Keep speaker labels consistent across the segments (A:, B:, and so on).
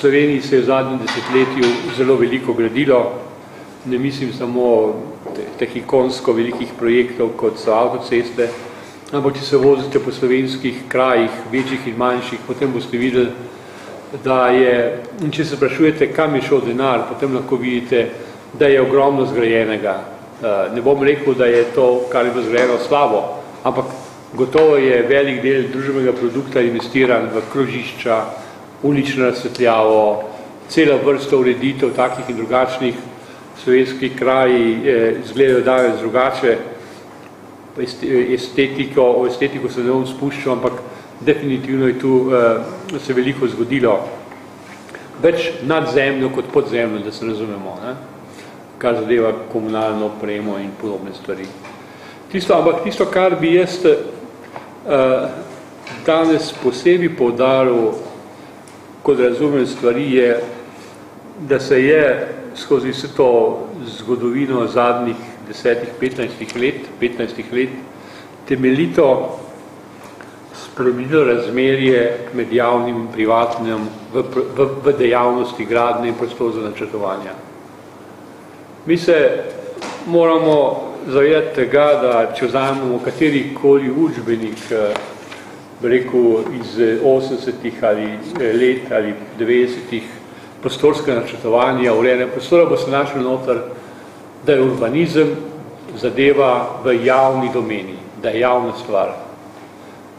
A: Sloveniji se je v zadnjem desetletju zelo veliko gradilo, ne mislim samo teh ikonsko velikih projektov, kot so avtoceste, ampak če se vozite po slovenskih krajih, večjih in manjših, potem boste videli, da je, in če se sprašujete, kam je šel denar, potem lahko vidite, da je ogromno zgrajenega. Ne bom rekel, da je to, kar je bilo zgrajeno, slabo, ampak gotovo je velik del družbenega produkta investiran v krožišča, ulično razsvetljavo, cela vrsta ureditev takih in drugačnih. Slovenski kraji izgledajo danes drugače, o estetiko se ne bom spuščal, ampak definitivno je tu se veliko zgodilo. Več nadzemno kot podzemno, da se razumemo, ne? Kar zadeva komunalno opremo in podobne stvari. Ampak tisto, kar bi jaz danes posebej poudaril, kot razumem stvari, je, da se je skozi vse to zgodovino zadnjih 10-15 let temeljito spremenilo razmerje med javnim in privatnim v dejavnosti gradnje in prostor za načrtovanja. Mi se moramo zavedati tega, da če vzamemo katerikoli učbenik, rekel iz 80-ih ali let ali 90-ih, prostorskega načrtovanja, urejanja prostora, bo se našel noter, da je urbanizem zadeva v javni domeni, da je javna stvar,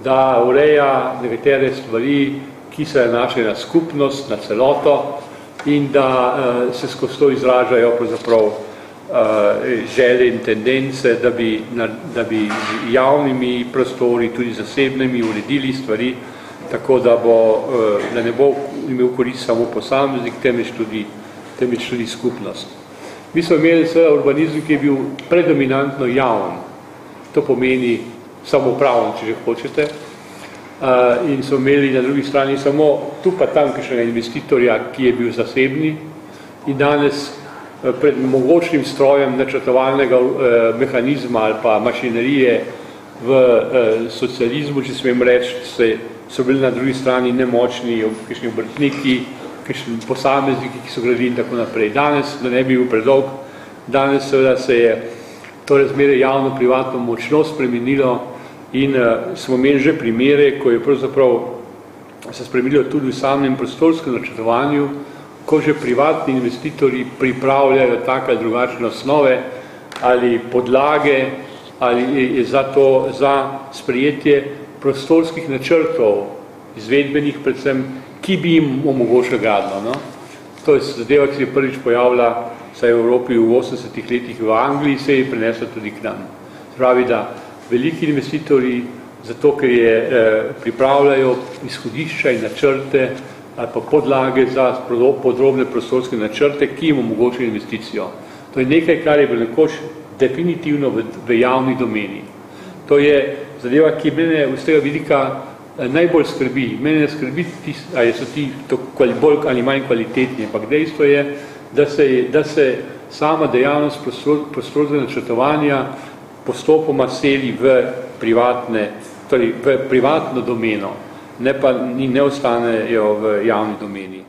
A: da ureja nekatere stvari, ki se nanašajo na skupnost, na celoto in da se skozi to izražajo pravzaprav želje in tendence, da bi javnimi prostori, tudi zasebnimi, uredili stvari, tako da ne bo imel korist samo posameznik, temveč tudi skupnost. Mi smo imeli seveda urbanizem, ki je bil predominantno javen, to pomeni samoupraven, če že hočete, in smo imeli na drugi strani samo tu pa tamkajšnjega investitorja, ki je bil zasebni in danes pred mogočnim strojem načrtovalnega mehanizma ali pa mašinerije v socializmu, če smem reči, so bili na drugi strani nemočni, kakšni obrtniki, kakšni posamezniki, ki so gradili in tako naprej. Danes, da ne bi bil predolg, danes seveda se je to razmerje javno-privatno močno spremenilo in smo imeli že primere, ko je pravzaprav se spremenilo tudi v samem prostorskem načrtovanju, ko že privatni investitorji pripravljajo take ali drugačne osnove ali podlage ali za sprejetje prostorskih načrtov, izvedbenih predvsem, ki bi jim omogočili gradnjo. No? To je zadeva, ki se je prvič pojavila v Evropi v 80-ih letih v Angliji, se je prenesla tudi k nam. Pravi, da veliki investitorji, zato ker pripravljajo izhodišča in načrte ali pa podlage za podrobne prostorske načrte, ki jim omogočajo investicijo. To je nekaj, kar je bilo nekoč definitivno v javni domeni. To je zadeva, ki mene z tega vidika najbolj skrbi. Mene ne skrbi, ali so ti bolj ali manj kvalitetni, ampak dejstvo je, da se sama dejavnost prostorskega načrtovanja postopoma seli v privatno domeno, ne ostanejo v javni domeni.